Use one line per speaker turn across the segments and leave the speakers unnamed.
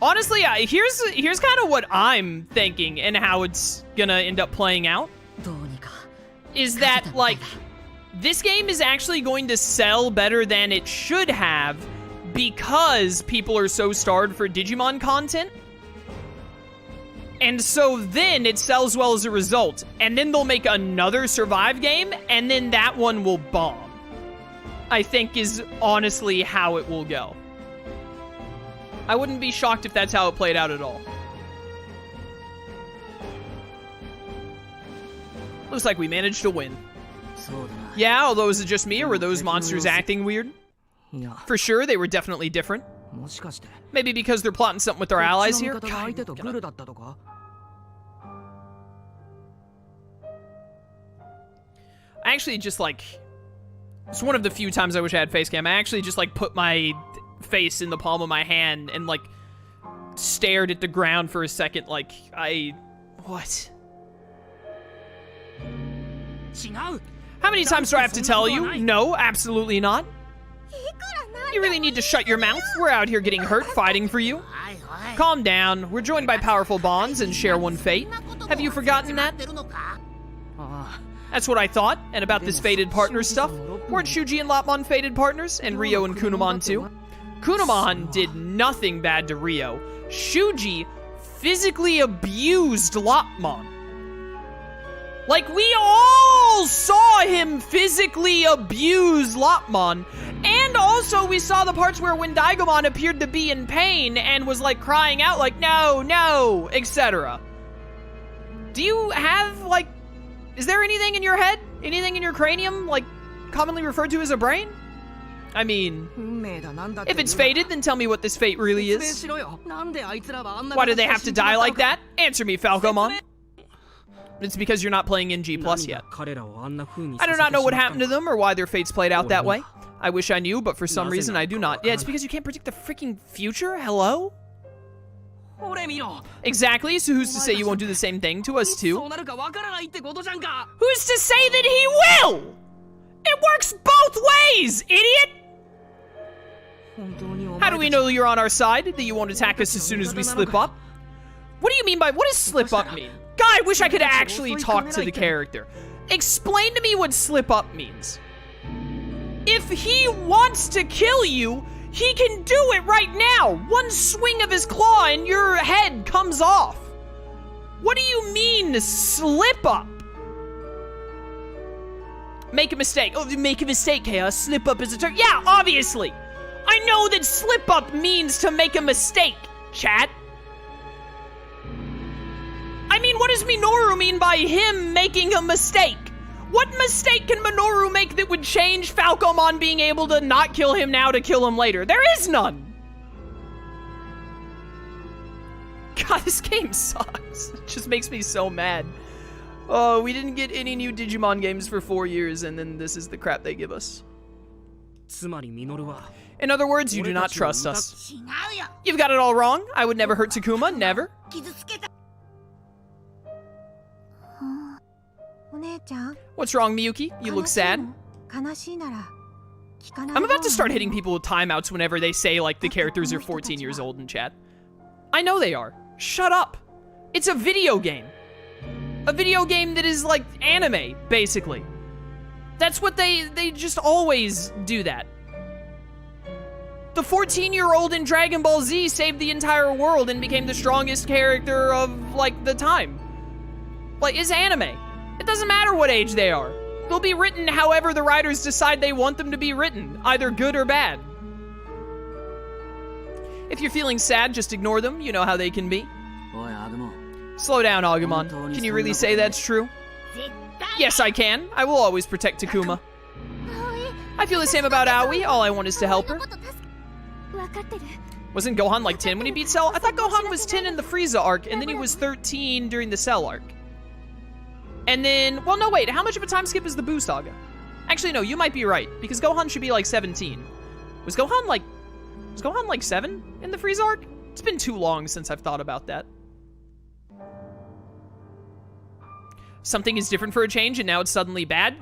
Honestly, here's kind of what I'm thinking and how it's gonna end up playing out. Is that, like, this game is actually going to sell better than it should have because people are so starved for Digimon content. And so then it sells well as a result. And then they'll make another Survive game, and then that one will bomb. I think is honestly how it will go. I wouldn't be shocked if that's how it played out at all. Looks like we managed to win. Yeah, although is it just me, or were those monsters acting weird? For sure, they were definitely different. Maybe because they're plotting something with our allies here? God, I actually just, like... It's one of the few times I wish I had face cam. I actually just, like, put my face in the palm of my hand and, like, stared at the ground for a second, like, what? How many times do I have to tell you? No, absolutely not. You really need to shut your mouth. We're out here getting hurt, fighting for you. Calm down. We're joined by powerful bonds and share one fate. Have you forgotten that? That's what I thought. And about this fated partner stuff. Weren't Shuuji and Lopmon fated partners? And Ryo and Kunamon too? Kunamon did nothing bad to Ryo. Shuuji physically abused Lopmon. Like, we all saw him physically abuse Lopmon. And also, we saw the parts where when Agumon appeared to be in pain and was, like, crying out, like, no, no, etc. Do you have, like, is there anything in your head? Anything in your cranium, like, commonly referred to as a brain? I mean, if it's fated, then tell me what this fate really is. Why do they have to die like that? Answer me, Falcomon. It's because you're not playing NG Plus yet. I do not know what happened to them or why their fates played out that way. I wish I knew, but for some reason I do not. Yeah, it's because you can't predict the freaking future? Hello? Exactly, so who's to say you won't do the same thing to us too? Who's to say that he will? It works both ways, idiot! How do we know you're on our side, that you won't attack us as soon as we slip up? What do you mean by, what does slip up mean? God, I wish I could actually talk to the character. Explain to me what slip up means. If he wants to kill you, he can do it right now. One swing of his claw and your head comes off. What do you mean, slip up? Make a mistake. Oh, make a mistake, Chaos. Slip up is a term. Yeah, obviously. I know that slip up means to make a mistake, chat. I mean, what does Minoru mean by him making a mistake? What mistake can Minoru make that would change Falcomon being able to not kill him now to kill him later? There is none! God, this game sucks. It just makes me so mad. Oh, we didn't get any new Digimon games for 4 years, and then this is the crap they give us. In other words, you do not trust us. You've got it all wrong. I would never hurt Takuma, never. What's wrong, Miyuki? You look sad. I'm about to start hitting people with timeouts whenever they say, like, the characters are 14 years old in chat. I know they are. Shut up. It's a video game. A video game that is, like, anime, basically. That's what they just always do that. The 14-year-old in Dragon Ball Z saved the entire world and became the strongest character of, like, the time. Like, it's anime. It doesn't matter what age they are. They'll be written however the writers decide they want them to be written, either good or bad. If you're feeling sad, just ignore them. You know how they can be. Slow down, Agumon. Can you really say that's true? Yes, I can. I will always protect Takuma. I feel the same about Aoi. All I want is to help her. Wasn't Gohan like 10 when he beat Cell? I thought Gohan was 10 in the Frieza arc, and then he was 13 during the Cell arc. And then, well, no, wait, how much of a time skip is the Buu Saga? Actually, no, you might be right, because Gohan should be like 17. Was Gohan like 7 in the Frieza arc? It's been too long since I've thought about that. Something is different for a change, and now it's suddenly bad?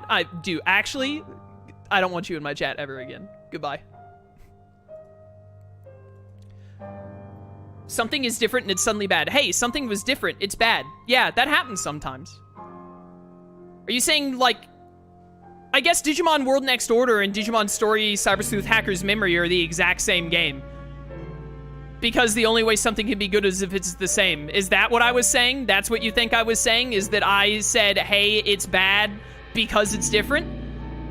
Actually, I don't want you in my chat ever again. Goodbye. Something is different and it's suddenly bad. Hey, something was different, it's bad. Yeah, that happens sometimes. Are you saying, like... I guess Digimon World Next Order and Digimon Story Cyber Sleuth Hacker's Memory are the exact same game. Because the only way something can be good is if it's the same. Is that what I was saying? That's what you think I was saying? Is that I said, hey, it's bad because it's different?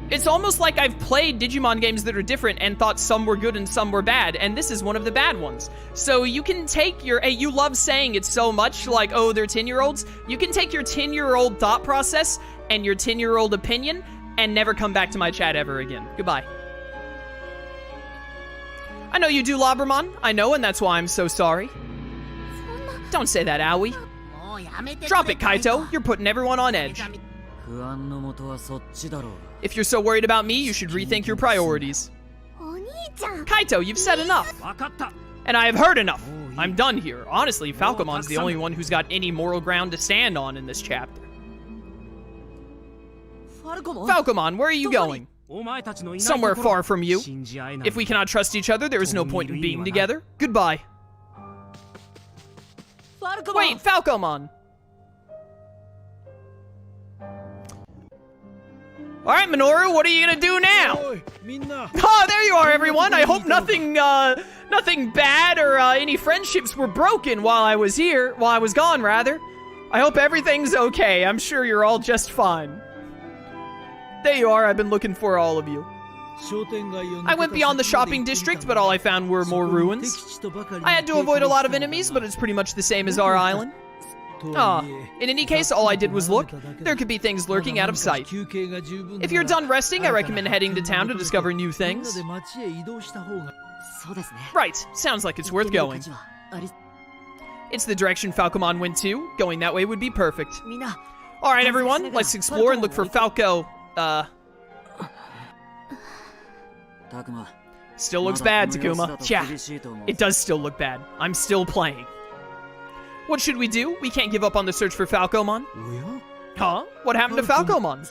It's almost like I've played Digimon games that are different and thought some were good and some were bad, and this is one of the bad ones. So you can take your, hey, you love saying it so much, like, oh, they're 10-year-olds. You can take your 10-year-old thought process and your 10-year-old opinion and never come back to my chat ever again. Goodbye. I know you do, Labramon. I know, and that's why I'm so sorry. Don't say that, Aoi. Drop it, Kaito. You're putting everyone on edge. If you're so worried about me, you should rethink your priorities. Kaito, you've said enough. And I have heard enough. I'm done here. Honestly, Falcomon's the only one who's got any moral ground to stand on in this chapter. Falcomon, where are you going? Somewhere far from you. If we cannot trust each other, there is no point in being together. Goodbye. Wait, Falcomon! Alright, Minoru, what are you gonna do now? Oh, there you are, everyone! I hope nothing bad or any friendships were broken while I was gone, rather. I hope everything's okay. I'm sure you're all just fine. There you are, I've been looking for all of you. I went beyond the shopping district, but all I found were more ruins. I had to avoid a lot of enemies, but it's pretty much the same as our island. In any case, all I did was look. There could be things lurking out of sight. If you're done resting, I recommend heading to town to discover new things. Right, sounds like it's worth going. It's the direction Falcomon went to. Going that way would be perfect. Alright, everyone, let's explore and look for Falco. Still looks bad, Takuma. Yeah, it does still look bad. I'm still playing. What should we do? We can't give up on the search for Falcomon. Huh? What happened to Falcomon?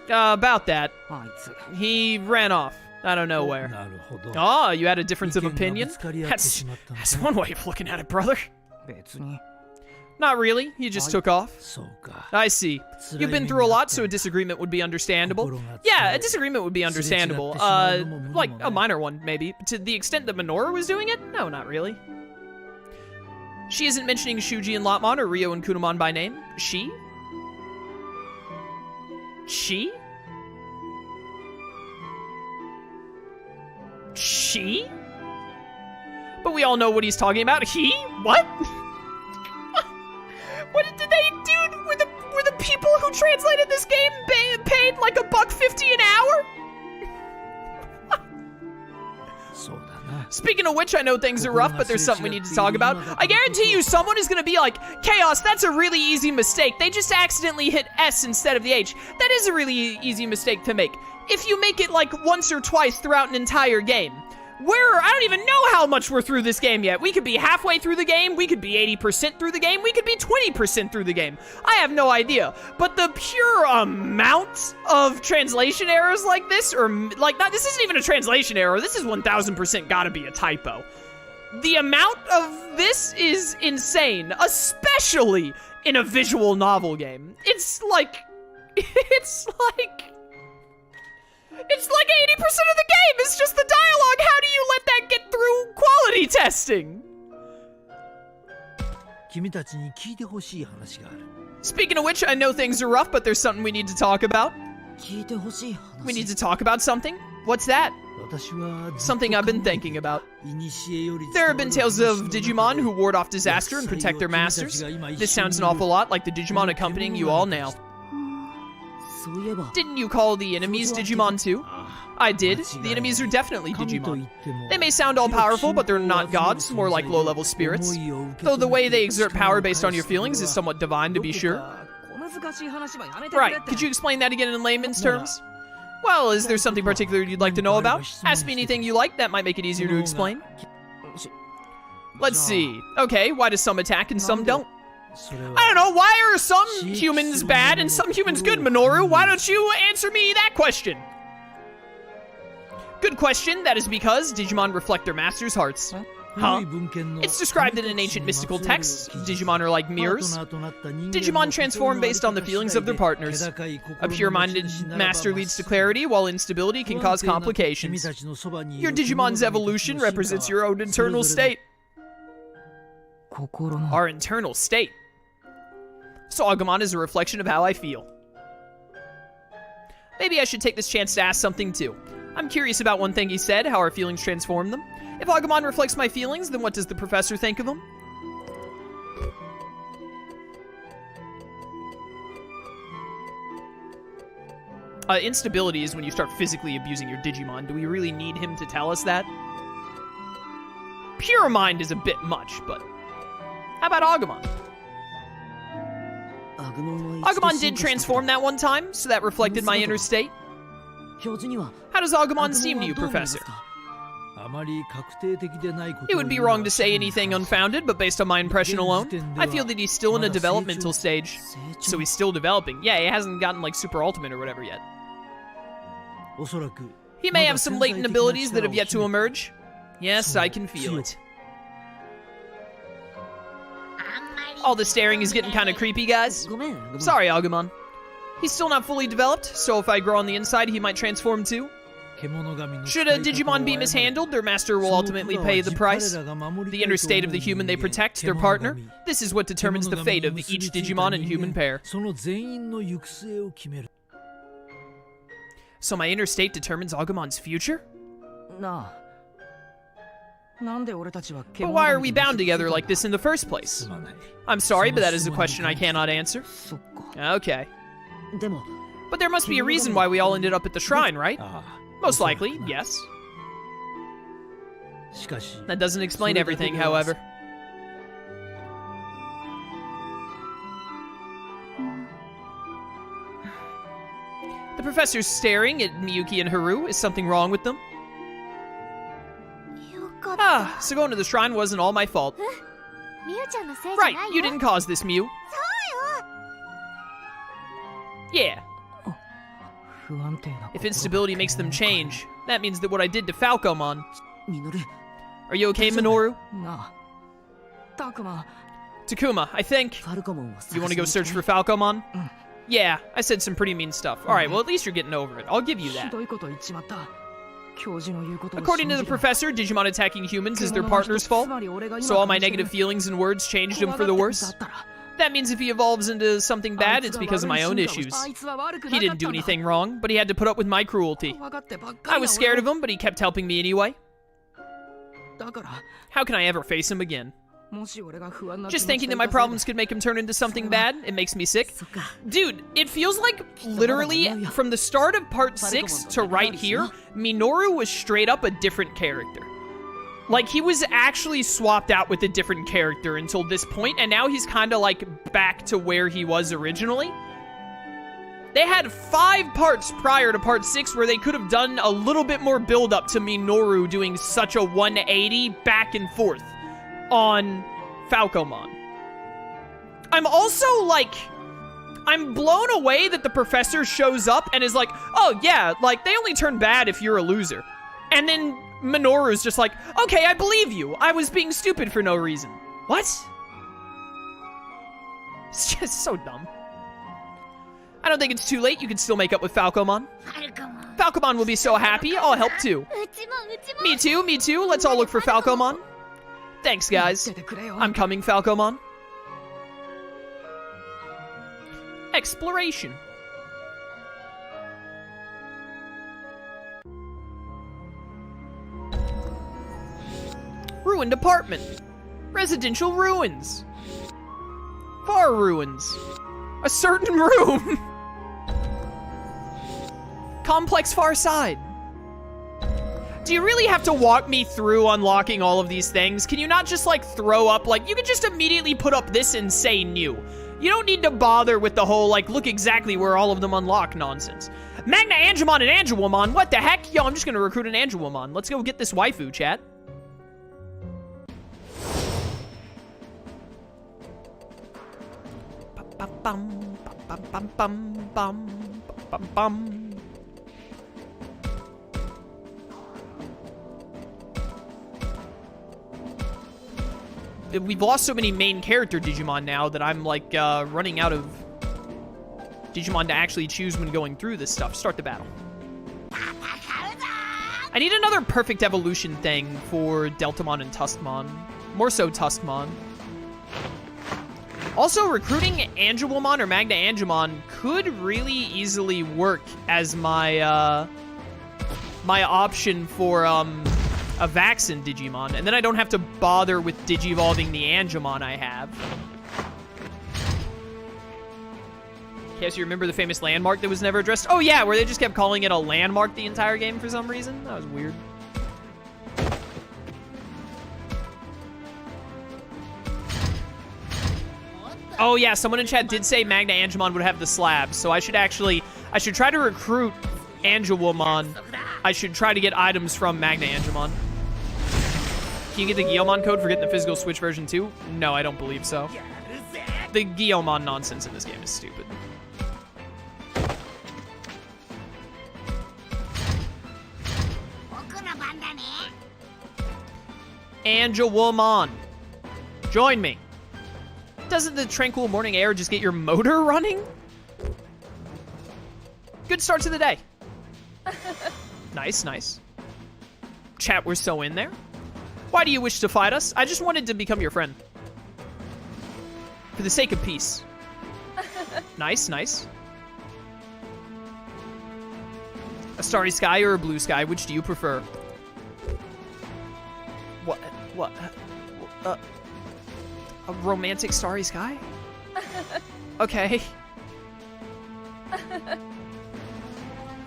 About that. He ran off. I don't know where. Oh, you had a difference of opinion? That's one way of looking at it, brother. Not really. He just took off. I see. You've been through a lot, so a disagreement would be understandable. Yeah, a disagreement would be understandable. Like a minor one, maybe. To the extent that Minoru was doing it? No, not really. She isn't mentioning Shuuji and Lotmon or Ryo and Kunamon by name. She? She? She? But we all know what he's talking about. He? What? What did they do? Were the people who translated this game paid like $1.50 an hour? Speaking of which, I know things are rough, but there's something we need to talk about. I guarantee you someone is gonna be like, Chaos, that's a really easy mistake. They just accidentally hit S instead of the H. That is a really easy mistake to make. If you make it like once or twice throughout an entire game. I don't even know how much we're through this game yet. We could be halfway through the game, we could be 80% through the game, we could be 20% through the game. I have no idea. But the pure amount of translation errors like this, or like, this isn't even a translation error, this is 1000% gotta be a typo. The amount of this is insane, especially in a visual novel game. It's like 80% of the game is just the dialogue. How do you let that get through quality testing? Speaking of which, I know things are rough, but there's something we need to talk about. We need to talk about something? What's that? Something I've been thinking about. There have been tales of Digimon who ward off disaster and protect their masters. This sounds an awful lot like the Digimon accompanying you all now. Didn't you call the enemies Digimon too? I did. The enemies are definitely Digimon. They may sound all-powerful, but they're not gods, more like low-level spirits. Though the way they exert power based on your feelings is somewhat divine, to be sure. Right, could you explain that again in layman's terms? Well, is there something particular you'd like to know about? Ask me anything you like, that might make it easier to explain. Let's see. Okay, why do some attack and some don't? I don't know, why are some humans bad and some humans good, Minoru? Why don't you answer me that question? Good question, that is because Digimon reflect their masters' hearts. Huh? It's described in an ancient mystical text. Digimon are like mirrors. Digimon transform based on the feelings of their partners. A pure-minded master leads to clarity, while instability can cause complications. Your Digimon's evolution represents your own internal state. Our internal state. So Agumon is a reflection of how I feel. Maybe I should take this chance to ask something too. I'm curious about one thing he said, how our feelings transform them. If Agumon reflects my feelings, then what does the professor think of him? Instability is when you start physically abusing your Digimon. Do we really need him to tell us that? Pure mind is a bit much, but how about Agumon? Agumon did transform that one time, so that reflected my inner state. How does Agumon seem to you, Professor? It would be wrong to say anything unfounded, but based on my impression alone, I feel that he's still in a developmental stage. So he's still developing. Yeah, he hasn't gotten like Super Ultimate or whatever yet. He may have some latent abilities that have yet to emerge. Yes, I can feel it. All the staring is getting kind of creepy, guys. Sorry, Agumon. He's still not fully developed, so if I grow on the inside, he might transform too. Should a Digimon be mishandled, their master will ultimately pay the price. The inner state of the human they protect, their partner. This is what determines the fate of each Digimon and human pair. So my inner state determines Agumon's future? But why are we bound together like this in the first place? I'm sorry, but that is a question I cannot answer. Okay. But there must be a reason why we all ended up at the shrine, right? Most likely, yes. That doesn't explain everything, however. The professor's staring at Miyuki and Haru. Is something wrong with them? Ah, so going to the shrine wasn't all my fault. Right, you didn't cause this, Miu. Yeah. If instability makes them change, that means that what I did to Falcomon. Are you okay, Minoru? Takuma, I think. You want to go search for Falcomon? Yeah, I said some pretty mean stuff. Alright, well at least you're getting over it. I'll give you that. According to the professor, Digimon attacking humans is their partner's fault. So all my negative feelings and words changed him for the worse. That means if he evolves into something bad, it's because of my own issues. He didn't do anything wrong, but he had to put up with my cruelty. I was scared of him, but he kept helping me anyway. How can I ever face him again? Just thinking that my problems could make him turn into something bad, it makes me sick. Dude, it feels like literally from the start of part 6 to right here, Minoru was straight up a different character. Like, he was actually swapped out with a different character until this point, and now he's kind of, like, back to where he was originally. They had 5 parts prior to part 6 where they could have done a little bit more build-up to Minoru doing such a 180 back and forth on Falcomon. I'm also, like, I'm blown away that the professor shows up and is like, oh, yeah, like, they only turn bad if you're a loser. And then Minoru's just like, okay, I believe you. I was being stupid for no reason. What? It's just so dumb. I don't think it's too late. You can still make up with Falcomon. Falcomon will be so happy. I'll help too. Me too, me too. Let's all look for Falcomon. Thanks, guys. I'm coming, Falcomon. Exploration. Ruined apartment. Residential ruins. Far ruins. A certain room. Complex far side. Do you really have to walk me through unlocking all of these things? Can you not just, like, throw up, like, you could just immediately put up this and say new. You don't need to bother with the whole, like, look exactly where all of them unlock nonsense. Magna Angemon and Angelwomon, what the heck? Yo, I'm just gonna recruit an Angelwomon. Let's go get this waifu, chat. Bum, bum, bum, bum, bum, bum, bum. we've lost so many main character Digimon now that I'm like running out of Digimon to actually choose when going through this stuff. Start the battle. I need another perfect evolution thing for Deltamon and Tuskmon. More so Tuskmon. Also, recruiting Angewomon or Magna Angemon could really easily work as my my option for a Vaccine Digimon, and then I don't have to bother with digivolving the Angemon I have. Okay, so you remember the famous landmark that was never addressed? Oh yeah, where they just kept calling it a landmark the entire game for some reason? That was weird. Oh yeah, someone in chat did say Magna Angemon would have the slabs, so I should try to recruit Angewomon. I should try to get items from Magna Angemon. Can you get the Guilmon code for getting the physical Switch version too? No, I don't believe so. The Guilmon nonsense in this game is stupid. Angewomon, join me. Doesn't the tranquil morning air just get your motor running? Good start to the day. Nice, nice. Chat, we're so in there. Why do you wish to fight us? I just wanted to become your friend. For the sake of peace. Nice, nice. A starry sky or a blue sky, which do you prefer? What? A romantic starry sky? Okay.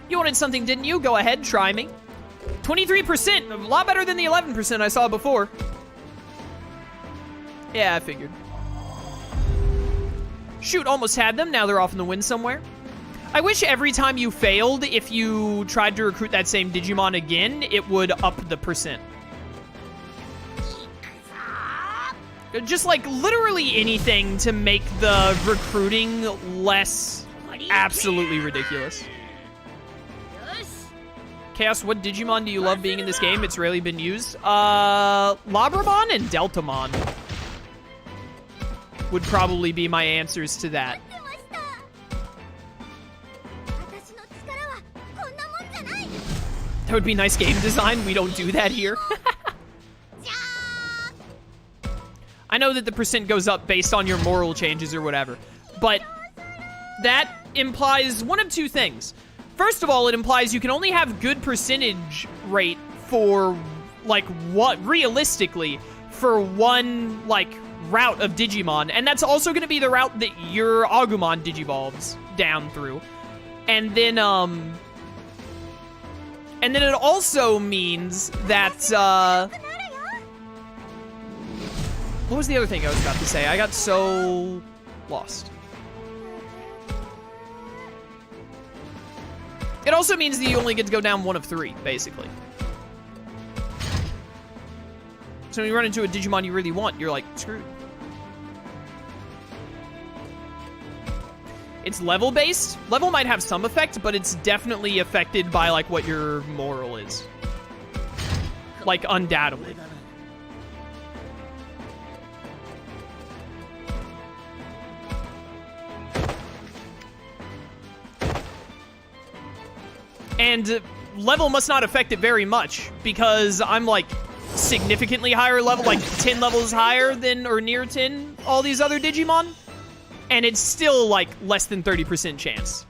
You wanted something, didn't you? Go ahead, try me. 23%, a lot better than the 11% I saw before. Yeah, I figured. Shoot, almost had them. Now they're off in the wind somewhere. I wish every time you failed, if you tried to recruit that same Digimon again, it would up the percent. Just like literally anything to make the recruiting less absolutely ridiculous. Chaos, what Digimon do you love being in this game? It's rarely been used. Labramon and Deltamon would probably be my answers to that. That would be nice game design. We don't do that here. I know that the percent goes up based on your moral changes or whatever, but that implies one of two things. First of all, it implies you can only have good percentage rate for, like, what, realistically, for one, like, route of Digimon, and that's also going to be the route that your Agumon digivolves down through. And then it also means that, what was the other thing I was about to say? I got so lost. It also means that you only get to go down one of three, basically. So when you run into a Digimon you really want, you're like, screwed. It's level-based. Level might have some effect, but it's definitely affected by, like, what your moral is. Like, undoubtedly. And level must not affect it very much, because I'm, like, significantly higher level, like 10 levels higher than, or near 10, all these other Digimon. And it's still, like, less than 30% chance.